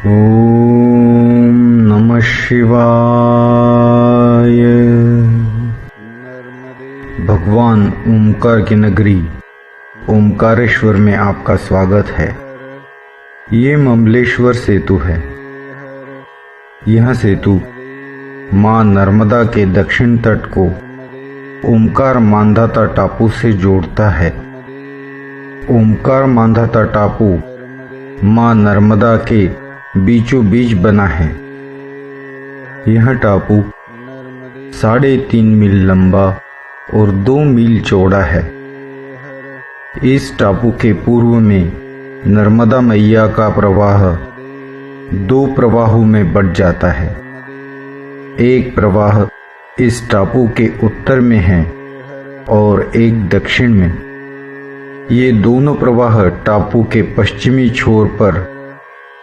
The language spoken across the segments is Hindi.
ओम नमः शिवाय। भगवान ओमकार की नगरी ओमकारेश्वर में आपका स्वागत है। ये ममलेश्वर सेतु है। यह सेतु मां नर्मदा के दक्षिण तट को ओमकार मांधाता टापू से जोड़ता है। ओमकार मांधाता टापू मां नर्मदा के बीचों बीच बना है। यह टापू 3.5 मील लंबा और 2 मील चौड़ा है। इस टापू के पूर्व में नर्मदा मैया का प्रवाह 2 प्रवाहों में बट जाता है। एक प्रवाह इस टापू के उत्तर में है और एक दक्षिण में। ये दोनों प्रवाह टापू के पश्चिमी छोर पर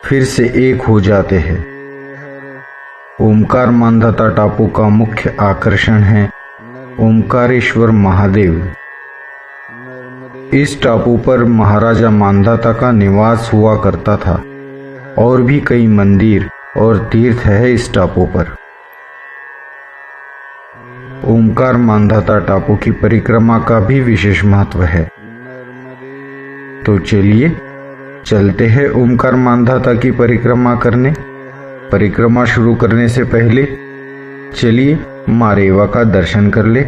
फिर से एक हो जाते हैं। ओमकार मांधाता टापू का मुख्य आकर्षण है ओमकारेश्वर महादेव। इस टापू पर महाराजा मांधाता का निवास हुआ करता था और भी कई मंदिर और तीर्थ है इस टापू पर। ओमकार मांधाता टापू की परिक्रमा का भी विशेष महत्व है। तो चलिए चलते हैं ओमकार मांधाता की परिक्रमा करने। परिक्रमा शुरू करने से पहले चलिए मां रेवा का दर्शन कर ले।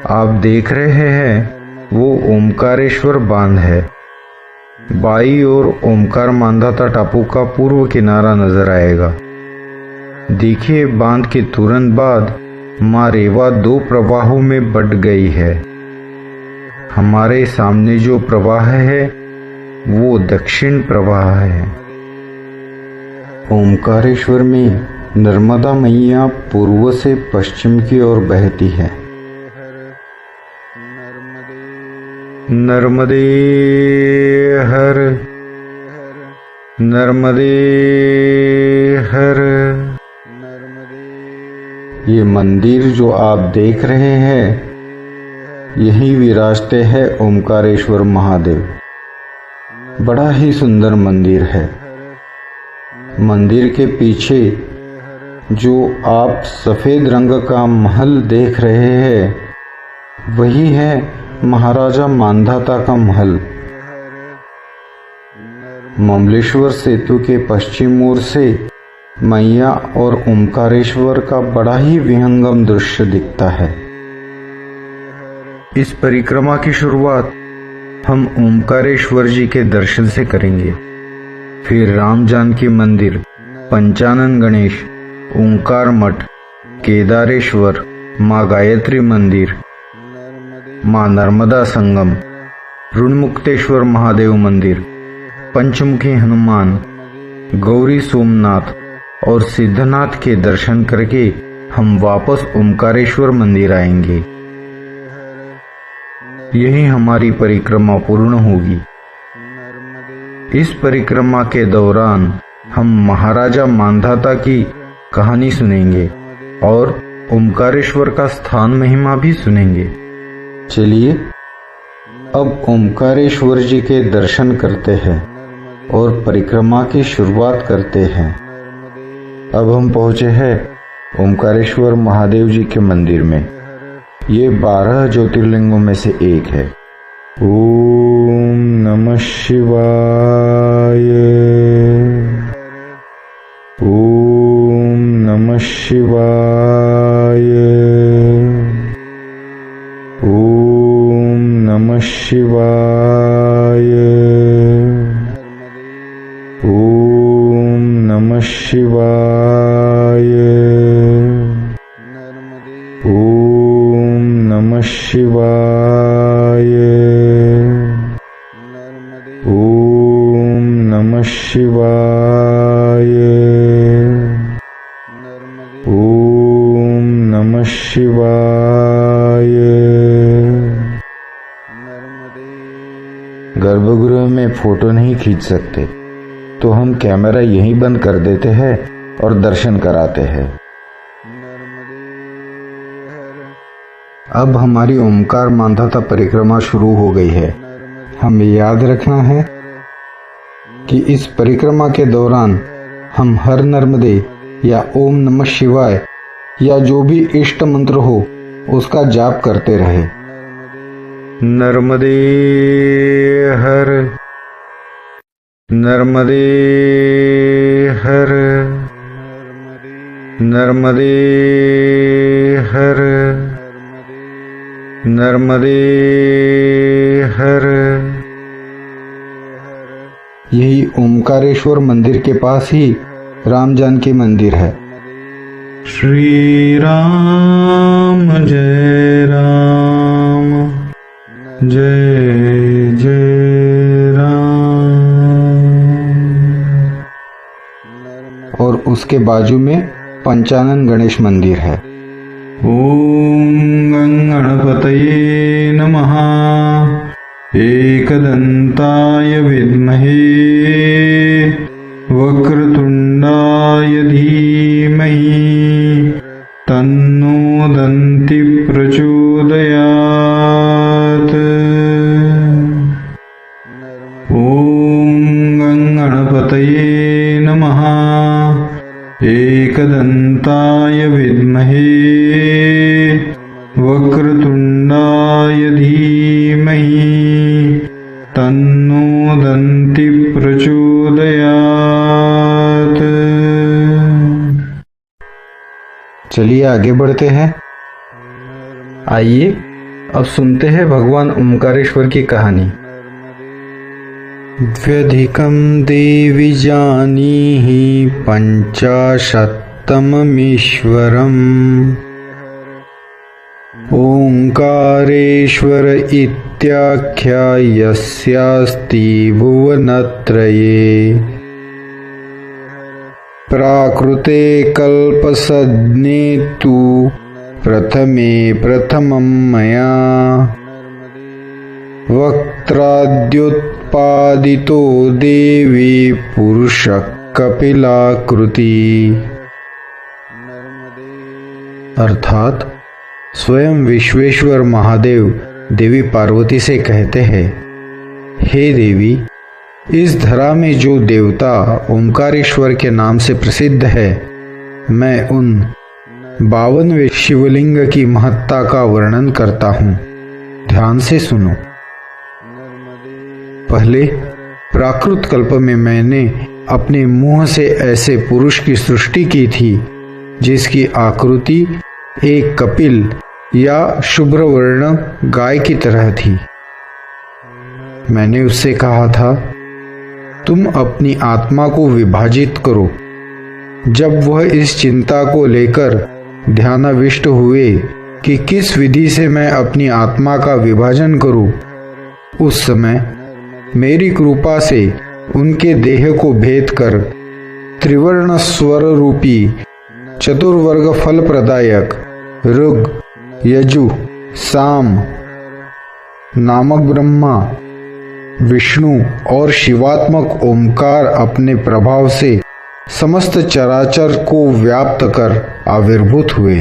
आप देख रहे हैं वो ओमकारेश्वर बांध है। बाई ओर ओमकार मांधाता टापू का पूर्व किनारा नजर आएगा। देखिए बांध के तुरंत बाद मां रेवा 2 प्रवाहों में बट गई है। हमारे सामने जो प्रवाह है वो दक्षिण प्रवाह है। ओमकारेश्वर में नर्मदा मैया पूर्व से पश्चिम की ओर बहती है। नर्मदे हर नर्मदे हर। ये मंदिर जो आप देख रहे हैं यही विराजते हैं ओमकारेश्वर महादेव। बड़ा ही सुंदर मंदिर है। मंदिर के पीछे जो आप सफेद रंग का महल देख रहे हैं वही है महाराजा मांधाता का महल। ममलेश्वर सेतु के पश्चिम ओर से मैया और ओमकारेश्वर का बड़ा ही विहंगम दृश्य दिखता है। इस परिक्रमा की शुरुआत हम ओमकारेश्वर जी के दर्शन से करेंगे। फिर राम जानकी मंदिर, पंचानन गणेश, ओंकार मठ, केदारेश्वर, मां गायत्री मंदिर, मां नर्मदा संगम, ऋणमुक्तेश्वर महादेव मंदिर, पंचमुखी हनुमान, गौरी सोमनाथ और सिद्धनाथ के दर्शन करके हम वापस ओमकारेश्वर मंदिर आएंगे। यही हमारी परिक्रमा पूर्ण होगी। इस परिक्रमा के दौरान हम महाराजा मांधाता की कहानी सुनेंगे और ओमकारेश्वर का स्थान महिमा भी सुनेंगे। चलिए अब ओमकारेश्वर जी के दर्शन करते हैं और परिक्रमा की शुरुआत करते हैं। अब हम पहुंचे हैं ओमकारेश्वर महादेव जी के मंदिर में। ये 12 ज्योतिर्लिंगों में से एक है। ओम नमः शिवाय। ओम नमः शिवाय। ओम नमः शिवाय। ओम नमः शिवाय। ओम नमः शिवाय। ओम नमः शिवाय। ओम नमः शिवाय। गर्भगृह में फोटो नहीं खींच सकते तो हम कैमरा यहीं बंद कर देते हैं और दर्शन कराते हैं। अब हमारी ओमकार मांधाता परिक्रमा शुरू हो गई है। हमें याद रखना है कि इस परिक्रमा के दौरान हम हर नर्मदे या ओम नमः शिवाय या जो भी इष्ट मंत्र हो उसका जाप करते रहे। नर्मदे हर, नर्मदे हर, नर्मदे हर, नर्मदे हर। यही ओमकारेश्वर मंदिर के पास ही राम जानकी मंदिर है। श्री राम जय राम, जय जय राम। और उसके बाजू में पंचानन गणेश मंदिर है। ओम गणपतये नमः। एकदंताय विद्महे वक्रतुंडाय धीमहि तन्नो दन्ति प्रचोदयात्। ओम गणपतये नमः। एकदंताय विद्महे वक्रतुंडाय धीमहि तन्नो दन्ति प्रचोदयात्। चलिए आगे बढ़ते हैं। आइए अब सुनते हैं भगवान ओमकारेश्वर की कहानी। द्व्यधिकं देवि जानीहि पंचाशत्तममीश्वरम् ओंकारेश्वर इत्याख्या यस्यास्ति भुवनत्रये प्राकृते कल्पसज्ञे तु प्रथमे प्रथमं मया वक्त्राद्युत्पादितो देवी पुरुषः कपिलाकृति। अर्थात स्वयं विश्वेश्वर महादेव देवी पार्वती से कहते हैं, हे देवी, इस धरा में जो देवता ओमकारेश्वर के नाम से प्रसिद्ध है, मैं उन 52वें शिवलिंग की महत्ता का वर्णन करता हूँ। ध्यान से सुनो। पहले प्राकृत कल्प में मैंने अपने मुंह से ऐसे पुरुष की सृष्टि की थी जिसकी आकृति एक कपिल या शुभ्र वर्ण गाय की तरह थी। मैंने उससे कहा था, तुम अपनी आत्मा को विभाजित करो। जब वह इस चिंता को लेकर ध्यानाविष्ट हुए कि किस विधि से मैं अपनी आत्मा का विभाजन करूं, उस समय मेरी कृपा से उनके देह को भेद कर त्रिवर्ण स्वर रूपी चतुर्वर्ग फल प्रदायक ऋग, यजु, साम नामक ब्रह्मा, विष्णु और शिवात्मक ओमकार अपने प्रभाव से समस्त चराचर को व्याप्त कर आविर्भूत हुए।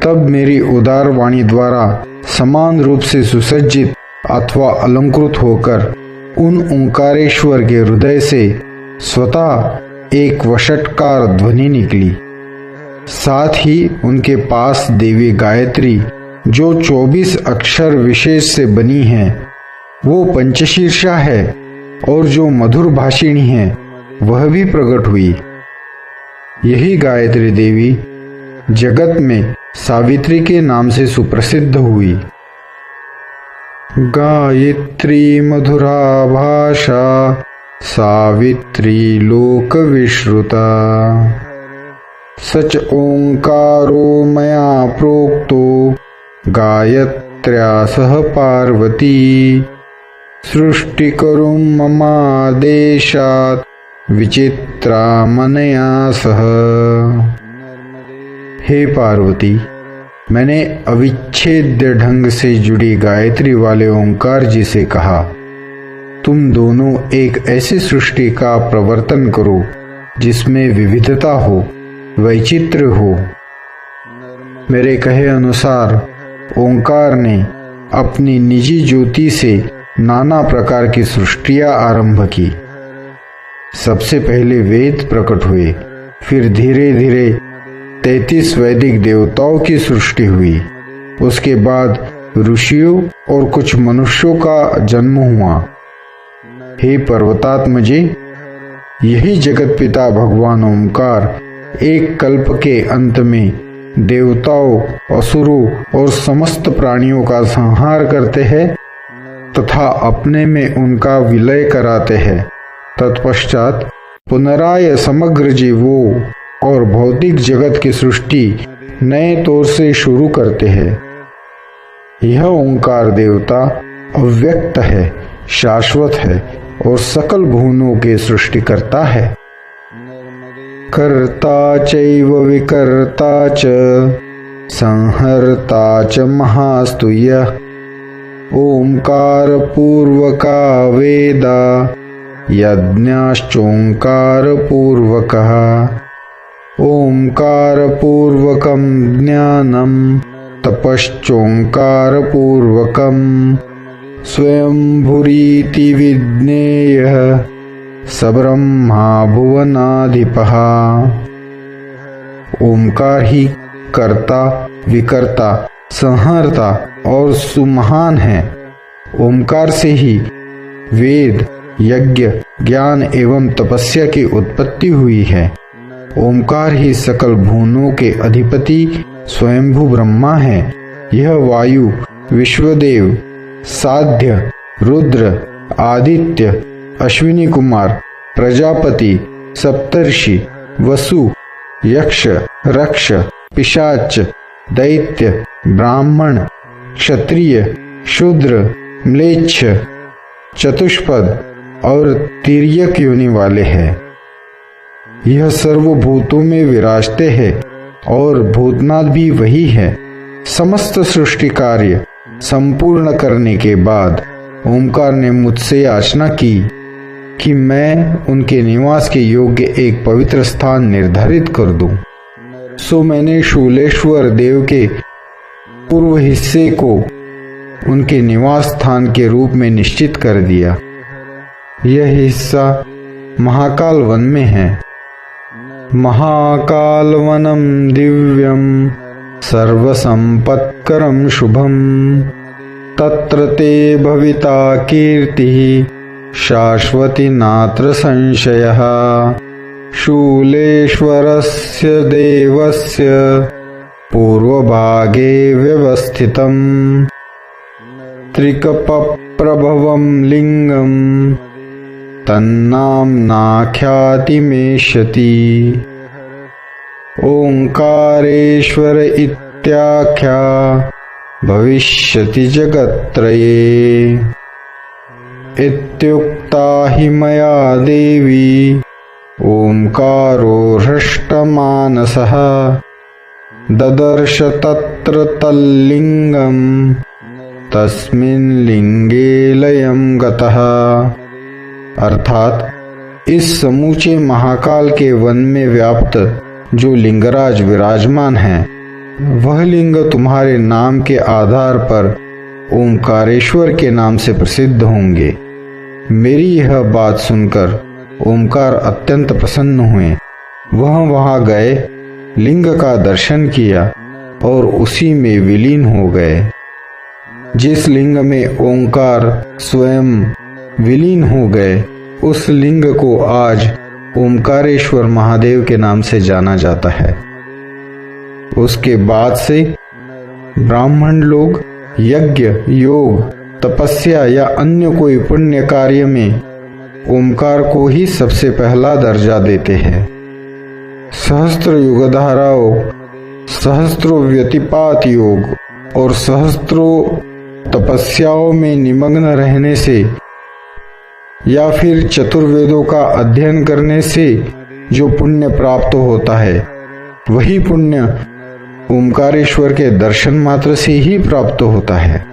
तब मेरी उदार वाणी द्वारा समान रूप से सुसज्जित अथवा अलंकृत होकर उन ओंकारेश्वर के हृदय से स्वतः एक वषटकार ध्वनि निकली। साथ ही उनके पास देवी गायत्री, जो 24 अक्षर विशेष से बनी है, वो पंचशीर्षा है, और जो मधुर भाषिणी है वह भी प्रकट हुई। यही गायत्री देवी जगत में सावित्री के नाम से सुप्रसिद्ध हुई। गायत्री मधुरा भाषा सावित्री लोक विश्रुता सच ओंकारो मया प्रोक्तो गायत्र्या सह पार्वती सृष्टिकरुं ममादेशात् विचित्रा मनया सह। हे पार्वती, मैंने अविच्छेद्य ढंग से जुड़ी गायत्री वाले ओंकार जी से कहा, तुम दोनों एक ऐसी सृष्टि का प्रवर्तन करो जिसमें विविधता हो, वैचित्र्य हो। मेरे कहे अनुसार ओंकार ने अपनी निजी ज्योति से नाना प्रकार की सृष्टियां आरंभ की। सबसे पहले वेद प्रकट हुए, फिर धीरे धीरे 33 वैदिक देवताओं की सृष्टि हुई। उसके बाद ऋषियों और कुछ मनुष्यों का जन्म हुआ। हे पर्वतात्मजे, यही जगत पिता भगवान ओंकार एक कल्प के अंत में देवताओं, असुरों और समस्त प्राणियों का संहार करते हैं तथा अपने में उनका विलय कराते हैं। तत्पश्चात पुनराय समग्र जीवों और भौतिक जगत की सृष्टि नए तौर से शुरू करते हैं। यह ओंकार देवता अव्यक्त है, शाश्वत है और सकल भुवनों के सृष्टि करता है। कर्ता चैव विकर्ता च संहर्ता च महास्तुयः ओंकार पूर्वका वेदा यज्ञाश्चोंकार पूर्वकः ओंकार पूर्वकं ज्ञानं तपश्चोंकार पूर्वकं स्वयंभुरीति विज्ञेयः सब्रह्मा भुवनाधिपः। ओंकार ही कर्ता, विकर्ता, संहर्ता और सुमहान है। ओंकार से ही वेद, यज्ञ, ज्ञान एवं तपस्या की उत्पत्ति हुई है। ओंकार ही सकल भुवनों के अधिपति स्वयंभू ब्रह्मा है। यह वायु, विश्वदेव, साध्य, रुद्र, आदित्य, अश्विनी कुमार, प्रजापति, सप्तर्षि, वसु, यक्ष, रक्ष, पिशाच, दैत्य, ब्राह्मण, क्षत्रिय, शूद्र, म्लेच्छ, चतुष्पद और तिर्यक योनि वाले हैं। यह सर्वभूतों में विराजते हैं और भूतनाथ भी वही है। समस्त सृष्टि कार्य संपूर्ण करने के बाद ओंकार ने मुझसे याचना की कि मैं उनके निवास के योग्य एक पवित्र स्थान निर्धारित कर दूं। सो मैंने शूलेश्वर देव के पूर्व हिस्से को उनके निवास स्थान के रूप में निश्चित कर दिया। यह हिस्सा महाकाल वन में है। महाकाल वनम दिव्यम सर्वसंपत्करं शुभम तत्र ते भविता कीर्तिः शाश्वती नात्र संशयः शूलेश्वरस्य देवस्य पूर्वभागे व्यवस्थितं त्रिकप्रभवं लिंगं तन्नाम्नाख्यातिमेष्यति ओंकारेश्वर इत्याख्या भविष्यति जगत्त्रये इत्युक्ता हि मया देवी ओंकारो हृष्टमानसः ददर्श तत्र तल्लिंगं तस्मिन् लिंगे लयं गतः। अर्थात इस समूचे महाकाल के वन में व्याप्त जो लिंगराज विराजमान है, वह लिंग तुम्हारे नाम के आधार पर ओंकारेश्वर के नाम से प्रसिद्ध होंगे। मेरी यह बात सुनकर ओंकार अत्यंत प्रसन्न हुए। वह वहां गए, लिंग का दर्शन किया और उसी में विलीन हो गए। जिस लिंग में ओंकार स्वयं विलीन हो गए, उस लिंग को आज ओंकारेश्वर महादेव के नाम से जाना जाता है। उसके बाद से ब्राह्मण लोग यज्ञ, योग, तपस्या या अन्य कोई पुण्य कार्य में ओंकार को ही सबसे पहला दर्जा देते हैं। सहस्त्र युगधाराओं, सहस्त्रों व्यतिपात योग और सहस्त्रों तपस्याओं में निमग्न रहने से या फिर चतुर्वेदों का अध्ययन करने से जो पुण्य प्राप्त होता है, वही पुण्य ओंकारेश्वर के दर्शन मात्र से ही प्राप्त होता है।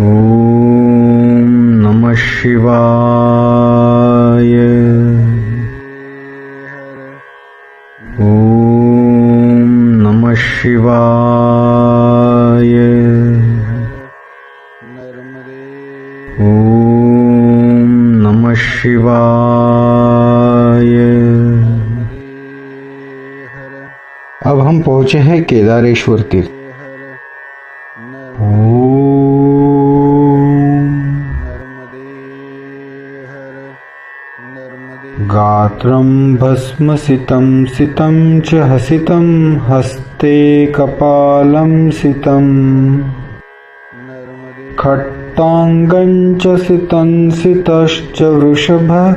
ओम नमः शिवाय। ओम नमः शिवाय। शिवाय। अब हम पहुंचे हैं केदारेश्वर तीर्थ। गात्रं भस्मसितं सितं च हसितं हस्ते कपालं सितं खट्टांगं च सितं सितश्च वृषभः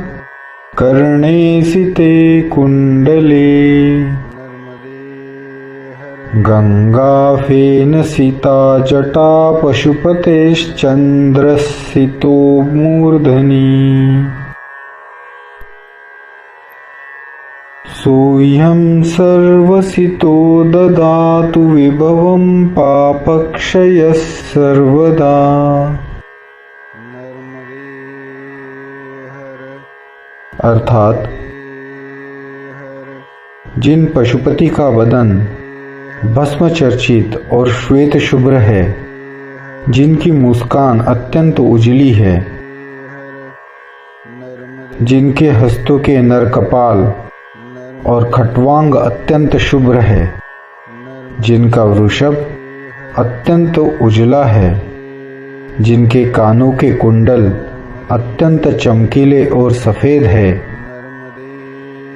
कर्णे सिते कुण्डले गंगाफेन सिता जटा पशुपतेश्चन्द्रसितो मूर्धनि सोऽयं सर्वसितो ददातु विभवं पापक्षयः सर्वदा। अर्थात जिन पशुपति का बदन भस्म चर्चित और श्वेत शुभ्र है, जिनकी मुस्कान अत्यंत उजली है, जिनके हस्तों के नर कपाल और खट्वांग अत्यंत शुभ्र है, जिनका वृषभ अत्यंत उजला है, जिनके कानों के कुंडल अत्यंत चमकीले और सफेद है,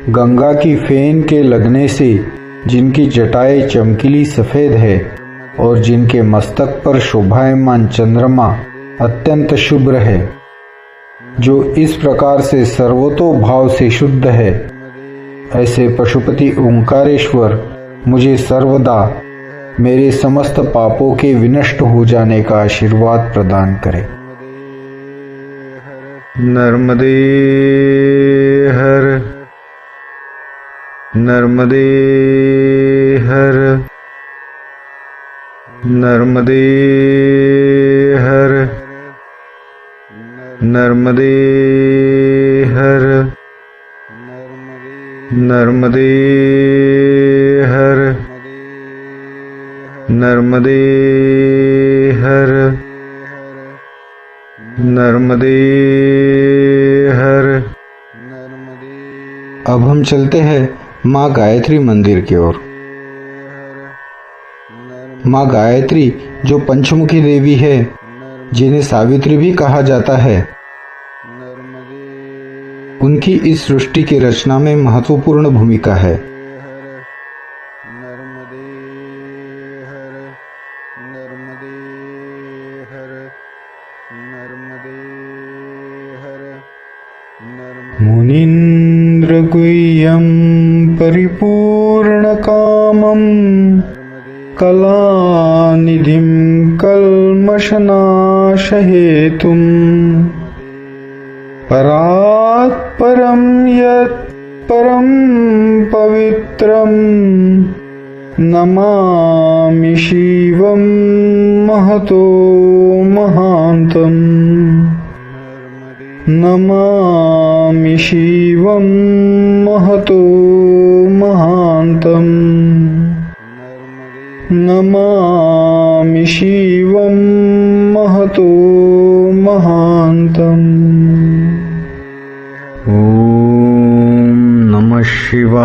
गंगा की फेन के लगने से जिनकी जटाएं चमकीली सफेद है और जिनके मस्तक पर शोभायमान चंद्रमा अत्यंत शुभ्र है, जो इस प्रकार से सर्वतोभाव से शुद्ध है, ऐसे पशुपति ओंकारेश्वर मुझे सर्वदा मेरे समस्त पापों के विनष्ट हो जाने का आशीर्वाद प्रदान करे। नर्मदे हर नर्मदे हर नर्मदे हर नर्मदे हर नर्मदे हर नर्मदे हर नर्मदे हर। अब हम चलते हैं माँ गायत्री मंदिर की ओर। माँ गायत्री जो पंचमुखी देवी है, जिन्हें सावित्री भी कहा जाता है, उनकी इस सृष्टि की रचना में महत्वपूर्ण भूमिका है। मुनीन्द्र गुह्यं परिपूर्ण कामं कलानिधिं कल्मषनाशहेतुं परात् परं यत् परं पवित्रं नमामि शिवं महतो महान्तम् नमामि शिवं महतो महान्तम् नमामि शिवं महतो महान्तम्। ओम नमः शिवाय।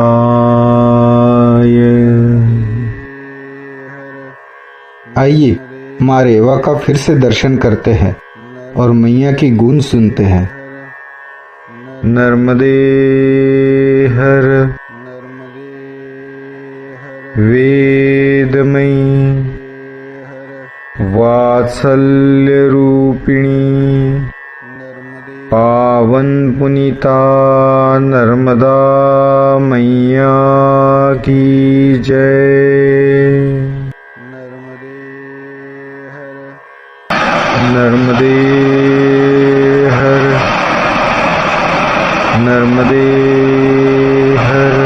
आइए माँ रेवा का फिर से दर्शन करते हैं और मैया की गूंज सुनते हैं। नर्मदे हर वेदमयी वात्सल्य रूपिणी पावन पुनीता नर्मदा मैया की जय। नर्मदे हर नर्मदे हर।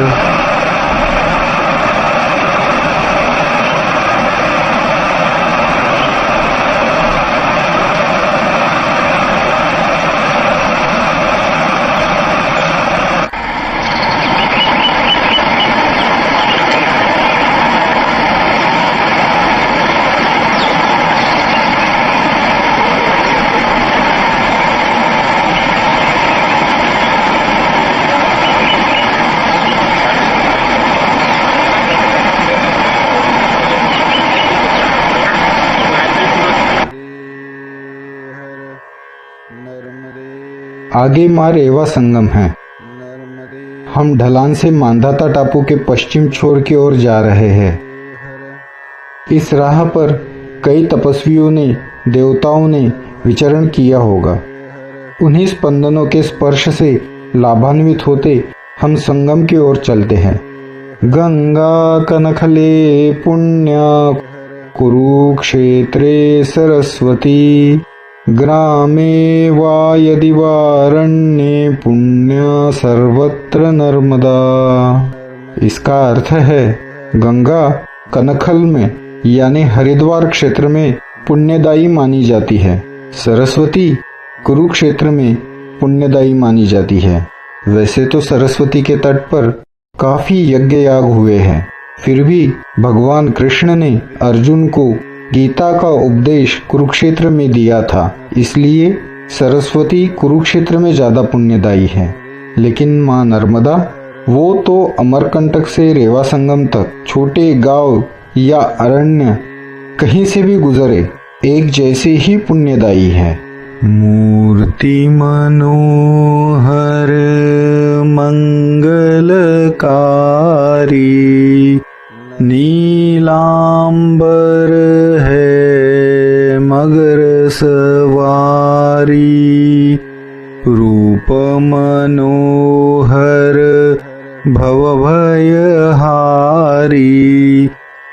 आगे माँ रेवा संगम है। हम ढलान से मांधाता टापू के पश्चिम छोर की ओर जा रहे हैं। इस राह पर कई तपस्वियों ने, देवताओं ने विचरण किया होगा। उन्हीं स्पंदनों के स्पर्श से लाभान्वित होते हम संगम की ओर चलते हैं। गंगा कनखले पुण्या कुरुक्षेत्रे सरस्वती, ग्रामे वा यदि वारण्ये पुण्या सर्वत्र नर्मदा। इसका अर्थ है गंगा कनखल में यानी हरिद्वार क्षेत्र में पुण्यदायी मानी जाती है, सरस्वती कुरुक्षेत्र में पुण्यदायी मानी जाती है। वैसे तो सरस्वती के तट पर काफी यज्ञ याग हुए हैं, फिर भी भगवान कृष्ण ने अर्जुन को गीता का उपदेश कुरुक्षेत्र में दिया था, इसलिए सरस्वती कुरुक्षेत्र में ज्यादा पुण्यदायी है। लेकिन माँ नर्मदा वो तो अमरकंटक से रेवा संगम तक छोटे गांव या अरण्य कहीं से भी गुजरे एक जैसे ही पुण्यदायी है। मूर्ति मनोहर मंगलकारी, नीलांबर है मगर सवारी, रूप मनोहर भवभयहारी,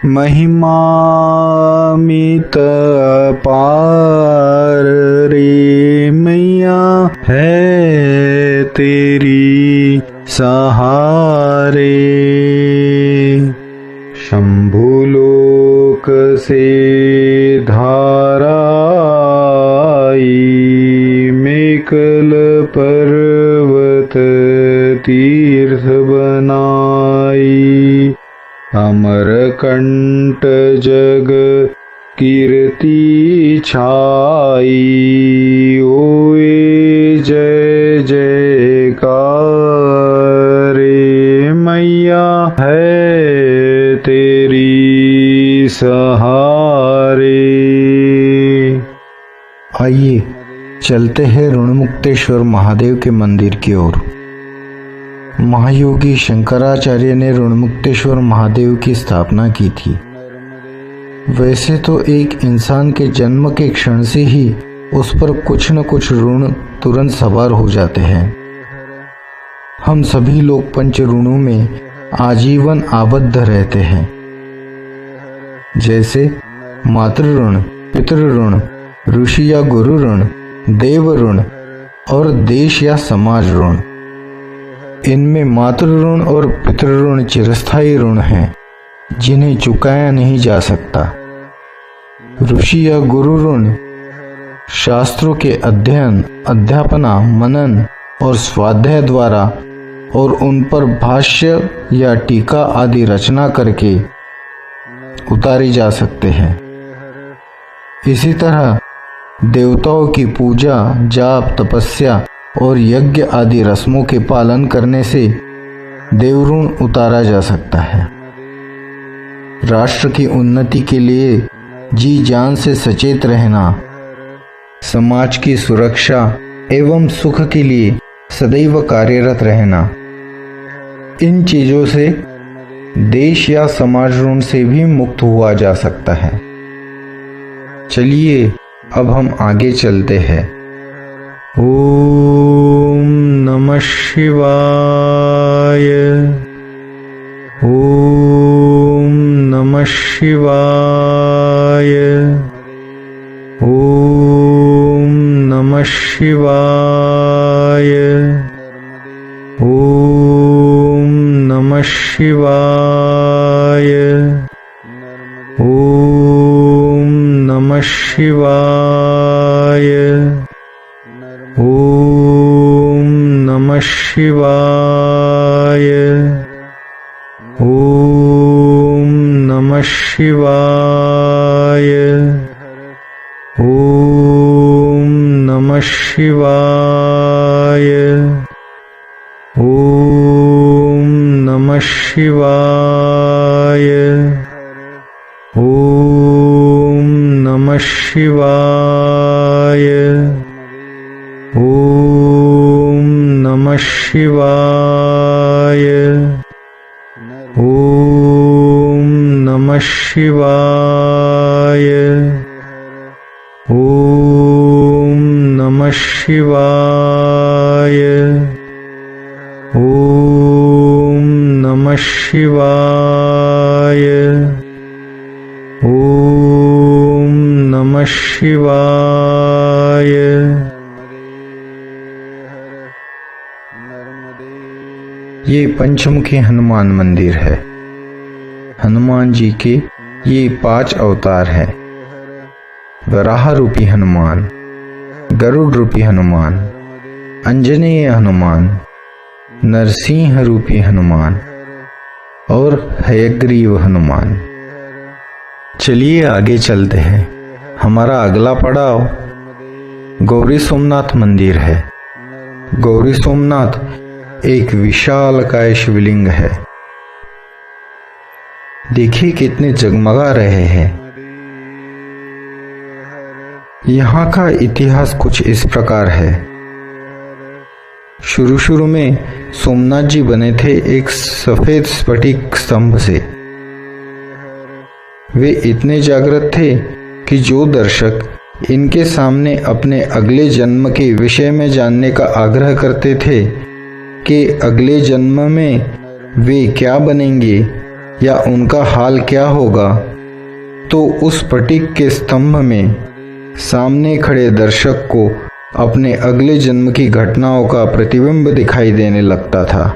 महिमामित अपार रे मैया है तेरी सहारे। शंभुलोक से धारा आई, मेकल पर्वत तीर्थ बनाई, अमरकंट जग कीर्ति छाई, ओए जय जयकार रे मैया है तेरी सहारे। आइए चलते हैं ऋणमुक्तेश्वर महादेव के मंदिर की ओर। महायोगी शंकराचार्य ने ऋणमुक्तेश्वर महादेव की स्थापना की थी। वैसे तो एक इंसान के जन्म के क्षण से ही उस पर कुछ न कुछ ऋण तुरंत सवार हो जाते हैं। हम सभी लोग पंच ऋणों में आजीवन आबद्ध रहते हैं, जैसे मातृ ऋण, पितृ ऋण, ऋषि या गुरु ऋण, देव ऋण और देश या समाज ऋण। इनमें मातृ ऋण और पितृ ऋण चिरस्थायी ऋण हैं, जिन्हें चुकाया नहीं जा सकता। ऋषि या गुरु ऋण शास्त्रों के अध्ययन, अध्यापना, मनन और स्वाध्याय द्वारा और उन पर भाष्य या टीका आदि रचना करके उतारी जा सकते हैं। इसी तरह देवताओं की पूजा, जाप, तपस्या और यज्ञ आदि रस्मों के पालन करने से देवऋण उतारा जा सकता है। राष्ट्र की उन्नति के लिए जी जान से सचेत रहना, समाज की सुरक्षा एवं सुख के लिए सदैव कार्यरत रहना, इन चीजों से देश या समाज ऋण से भी मुक्त हुआ जा सकता है। चलिए अब हम आगे चलते हैं। ओम नमः शिवाय, ओम नमः शिवाय, ओम नमः शिवाय, ओम नमः शिवाय, ओम नमः शिवाय, ओम नमः शिवाय, ओम नमः शिवाय, ओम नमः शिवाय, ओम नमः शिवाय, ओम नमः शिवाय, ओम नमः शिवाय। ओम नमः शिवाय। ओम नमः शिवाय। ओम नमः शिवाय। ओम नमः शिवाय। ये पंचमुखी हनुमान मंदिर है। हनुमान जी के ये 5 अवतार हैं। वराह रूपी हनुमान, गरुड़ रूपी हनुमान, अंजनेय हनुमान, नरसिंह रूपी हनुमान और हयग्रीव हनुमान। चलिए आगे चलते हैं। हमारा अगला पड़ाव गौरी सोमनाथ मंदिर है। गौरी सोमनाथ एक विशालकाय शिवलिंग है। देखिए कितने जगमगा रहे हैं। यहाँ का इतिहास कुछ इस प्रकार है। शुरू में सोमनाथ जी बने थे एक सफेद स्फटिक स्तंभ से। वे इतने जागृत थे कि जो दर्शक इनके सामने अपने अगले जन्म के विषय में जानने का आग्रह करते थे कि अगले जन्म में वे क्या बनेंगे या उनका हाल क्या होगा, तो उस स्फटिक के स्तंभ में सामने खड़े दर्शक को अपने अगले जन्म की घटनाओं का प्रतिबिंब दिखाई देने लगता था।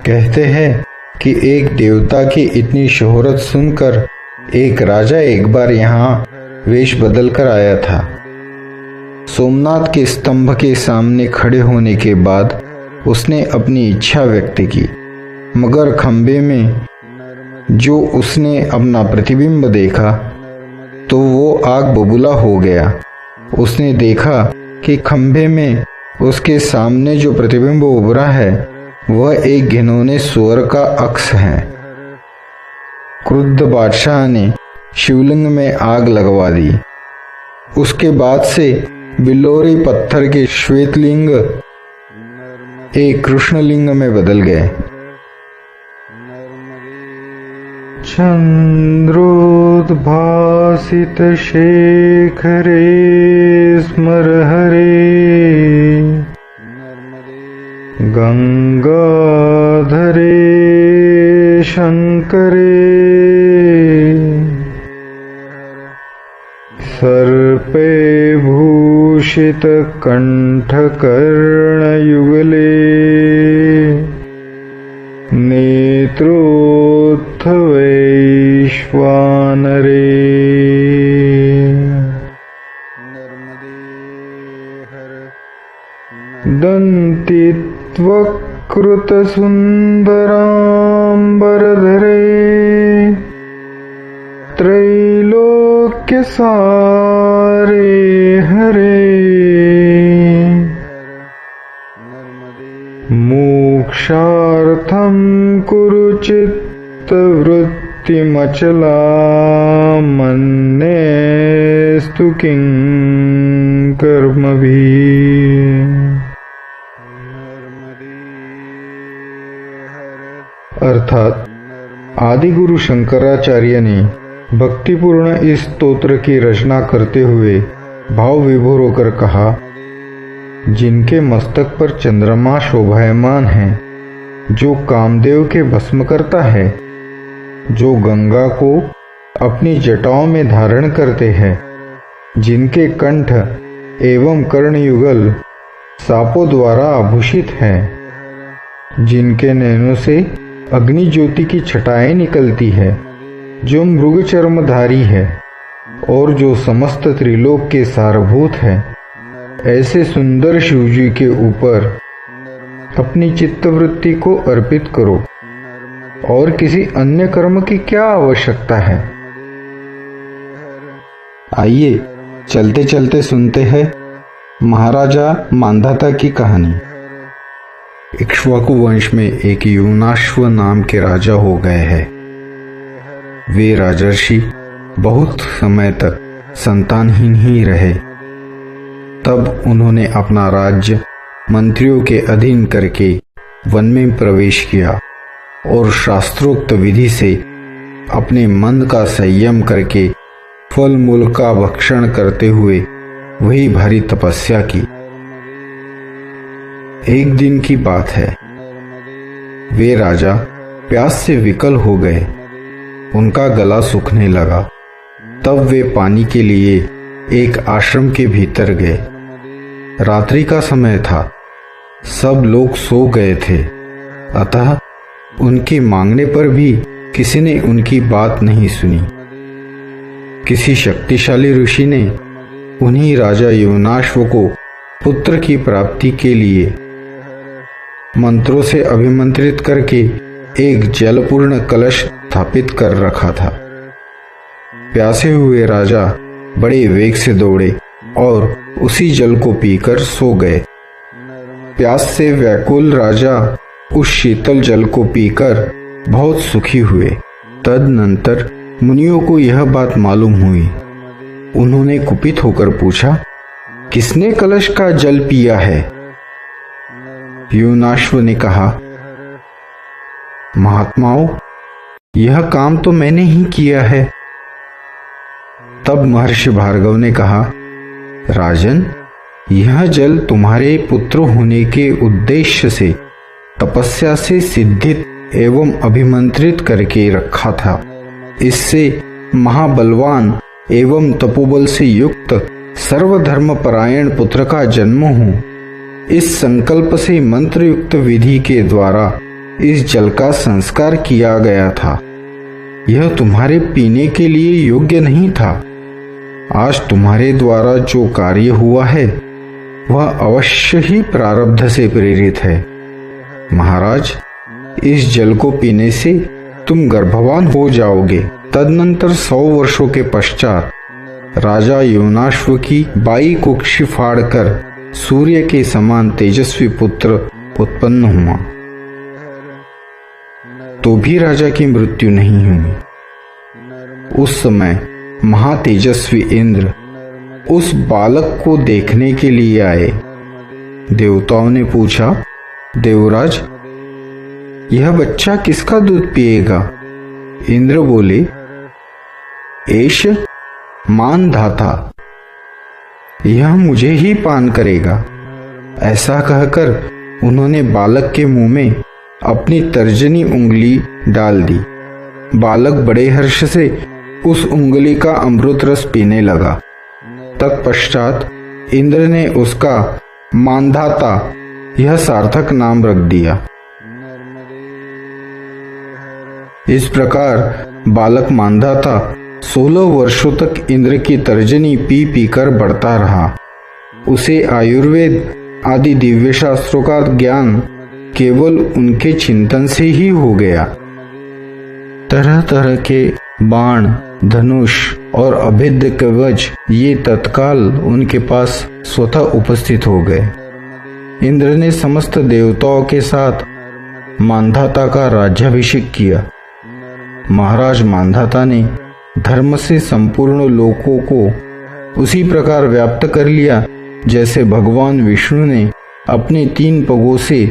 कहते हैं कि एक देवता की इतनी शोहरत सुनकर एक राजा एक बार यहाँ वेश बदल कर आया था। सोमनाथ के स्तंभ के सामने खड़े होने के बाद उसने अपनी इच्छा व्यक्त की, मगर खंबे में जो उसने अपना प्रतिबिंब देखा तो वो आग बबूला हो गया। उसने देखा कि खंबे में उसके सामने जो प्रतिबिंब उभरा है वह एक घिनौने सुअर का अक्ष है। क्रुद्ध बादशाह ने शिवलिंग में आग लगवा दी। उसके बाद से बिल्लोरी पत्थर के श्वेतलिंग एक कृष्णलिंग में बदल गए। चंद्रोद्भासित शेखरे स्मर हरे, गंगाधरे शंकरे, सर्पे भूषित कंठकर्णयुगले, नेत्रोत्थ वैश्वानरे, दन्तित्वकृत सुंदरांबरधरे, त्रैलोक्य सारे हरे, मोक्षार्थं कुरु चित्तवृत्तिमचला, मन्येस्तु किं कर्मभिः। अर्थात आदि गुरु शंकराचार्य ने भक्तिपूर्ण इस स्तोत्र की रचना करते हुए भाव विभोर होकर कहा, जिनके मस्तक पर चंद्रमा शोभायमान है, जो कामदेव के भस्म करता है, जो गंगा को अपनी जटाओं में धारण करते हैं, जिनके कंठ एवं कर्णयुगल सापों द्वारा आभूषित हैं, जिनके नैनों से अग्नि ज्योति की छटाएं निकलती है, जो मृग चर्मधारी है और जो समस्त त्रिलोक के सारभूत है, ऐसे सुंदर शिवजी के ऊपर अपनी चित्तवृत्ति को अर्पित करो और किसी अन्य कर्म की क्या आवश्यकता है। आइए चलते चलते सुनते हैं महाराजा मांधाता की कहानी। इक्ष्वाकु वंश में एक युवनाश्व नाम के राजा हो गए हैं। वे राजर्षि बहुत समय तक संतानहीन ही रहे। तब उन्होंने अपना राज्य मंत्रियों के अधीन करके वन में प्रवेश किया और शास्त्रोक्त विधि से अपने मन का संयम करके फल मूल का भक्षण करते हुए वही भारी तपस्या की। एक दिन की बात है, वे राजा प्यास से विकल हो गए। उनका गला सूखने लगा। तब वे पानी के लिए एक आश्रम के भीतर गए। रात्रि का समय था, सब लोग सो गए थे, अतः उनके मांगने पर भी किसी ने उनकी बात नहीं सुनी। किसी शक्तिशाली ऋषि ने उन्हीं राजा युवनाश्व को पुत्र की प्राप्ति के लिए मंत्रों से अभिमंत्रित करके एक जलपूर्ण कलश स्थापित कर रखा था। प्यासे हुए राजा बड़े वेग से दौड़े और उसी जल को पीकर सो गए। प्यास से व्याकुल राजा उस शीतल जल को पीकर बहुत सुखी हुए। तदनंतर मुनियों को यह बात मालूम हुई। उन्होंने कुपित होकर पूछा, किसने कलश का जल पिया है? युवनाश्व ने कहा, महात्माओं, यह काम तो मैंने ही किया है। तब महर्षि भार्गव ने कहा, राजन, यह जल तुम्हारे पुत्र होने के उद्देश्य से तपस्या से सिद्धित एवं अभिमंत्रित करके रखा था। इससे महाबलवान एवं तपोबल से युक्त सर्वधर्म परायण पुत्र का जन्म हो, इस संकल्प से मंत्र युक्त विधि के द्वारा इस जल का संस्कार किया गया था। यह तुम्हारे पीने के लिए योग्य नहीं था। आज तुम्हारे द्वारा जो कार्य हुआ है वह अवश्य ही प्रारब्ध से प्रेरित है। महाराज, इस जल को पीने से तुम गर्भवान हो जाओगे। तदनंतर 100 वर्षों के पश्चात राजा युवनाश्व की 22 कुक्षी फाड़कर सूर्य के समान तेजस्वी पुत्र उत्पन्न हुआ। तो भी राजा की मृत्यु नहीं हुई। उस समय महातेजस्वी इंद्र उस बालक को देखने के लिए आए। देवताओं ने पूछा, देवराज, यह बच्चा किसका दूध पिएगा? इंद्र बोले, एष मानधाता, यह मुझे ही पान करेगा। ऐसा कहकर उन्होंने बालक के मुंह में अपनी तर्जनी उंगली डाल दी। बालक बड़े हर्ष से उस उंगली का अमृत रस पीने लगा। तत्पश्चात इंद्र ने उसका मानधाता यह सार्थक नाम रख दिया। इस प्रकार बालक मानधाता 16 वर्षों तक इंद्र की तर्जनी पी पीकर बढ़ता रहा। उसे आयुर्वेद आदि दिव्य शास्त्रों का ज्ञान केवल उनके चिंतन से ही हो गया। तरह तरह के बाण, धनुष और अभेद्य कवच ये तत्काल उनके पास स्वतः उपस्थित हो गए। इंद्र ने समस्त देवताओं के साथ मानधाता का राज्याभिषेक किया। महाराज मानधाता ने धर्म से संपूर्ण लोकों को उसी प्रकार व्याप्त कर लिया जैसे भगवान विष्णु ने अपने 3 पगों से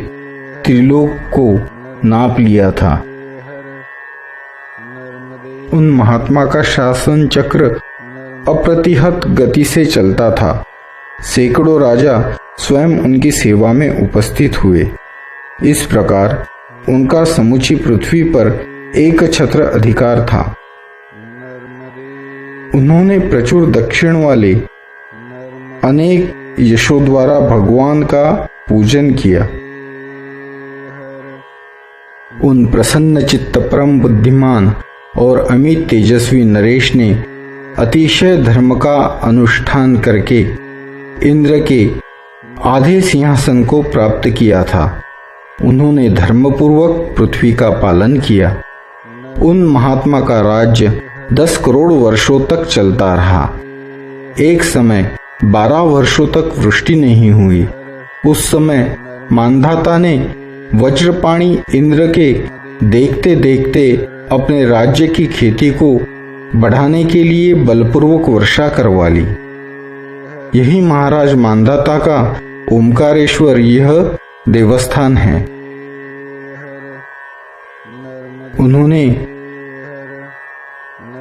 त्रिलोक को नाप लिया था। उन महात्मा का शासन चक्र अप्रतिहत गति से चलता था। सैकड़ों राजा स्वयं उनकी सेवा में उपस्थित हुए। इस प्रकार उनका समूची पृथ्वी पर एक छत्र अधिकार था। उन्होंने प्रचुर दक्षिण वाले अनेक यशों द्वारा भगवान का पूजन किया। उन प्रसन्न चित्त परम बुद्धिमान और अमित तेजस्वी नरेश ने अतिशय धर्म का अनुष्ठान करके इंद्र के आधे सिंहासन को प्राप्त किया था। उन्होंने धर्मपूर्वक पृथ्वी का पालन किया। उन महात्मा का राज्य 10 करोड़ वर्षों तक चलता रहा। एक समय 12 वर्षों तक वृष्टि नहीं हुई। उस समय मानधाता ने वज्रपाणी इंद्र के देखते देखते अपने राज्य की खेती को बढ़ाने के लिए बलपूर्वक वर्षा करवा ली। यही महाराज मांधाता का ओमकारेश्वर यह देवस्थान है। उन्होंने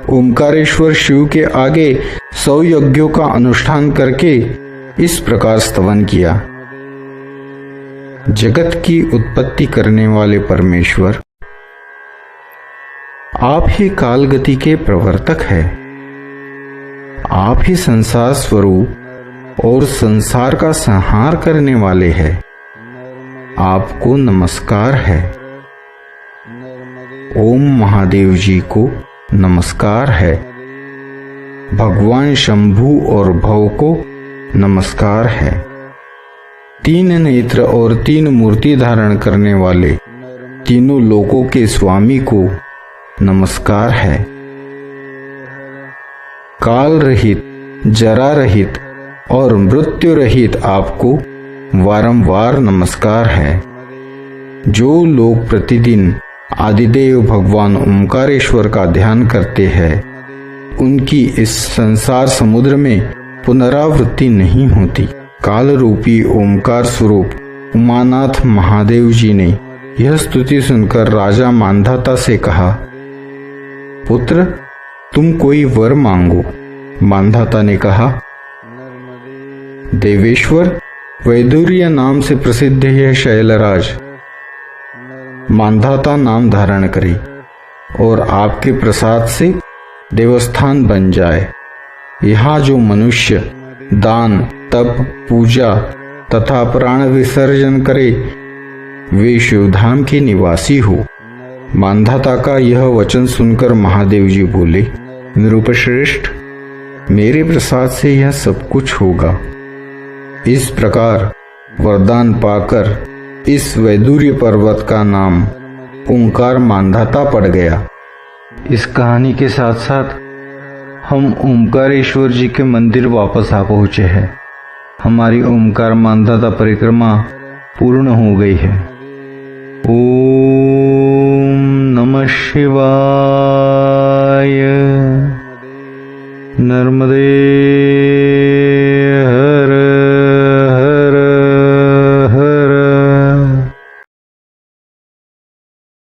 ओमकारेश्वर शिव के आगे 100 यज्ञों का अनुष्ठान करके इस प्रकार स्तवन किया। जगत की उत्पत्ति करने वाले परमेश्वर, आप ही काल गति के प्रवर्तक है। आप ही संसार स्वरूप और संसार का संहार करने वाले हैं। आपको नमस्कार है। ओम महादेव जी को नमस्कार है। भगवान शंभु और भव को नमस्कार है। 3 नेत्र और 3 मूर्ति धारण करने वाले तीनों लोकों के स्वामी को नमस्कार है। काल रहित, जरा रहित और मृत्यु रहित आपको वारंवार नमस्कार है। जो लोग प्रतिदिन आदिदेव भगवान ओमकारेश्वर का ध्यान करते हैं, उनकी इस संसार समुद्र में पुनरावृत्ति नहीं होती। काल रूपी ओमकार स्वरूप उमानाथ महादेव जी ने यह स्तुति सुनकर राजा मांधाता से कहा, पुत्र, तुम कोई वर मांगो। मांधाता ने कहा, देवेश्वर, वैदुर्य नाम से प्रसिद्ध यह शैलराज मांधाता नाम धारण करे और आपके प्रसाद से देवस्थान बन जाए। यहाँ जो मनुष्य दान, तप, पूजा तथा प्राण विसर्जन करे, वे शिवधाम के निवासी हो। मांधाता का यह वचन सुनकर महादेव जी बोले, नृपश्रेष्ठ, मेरे प्रसाद से यह सब कुछ होगा। इस प्रकार वरदान पाकर इस वैदुर्य पर्वत का नाम ओंकार मांधाता पड़ गया। इस कहानी के साथ साथ हम ओमकारेश्वर जी के मंदिर वापस आ पहुँचे हैं। हमारी ओमकार मांधाता परिक्रमा पूर्ण हो गई है। ओम नमः शिवाय।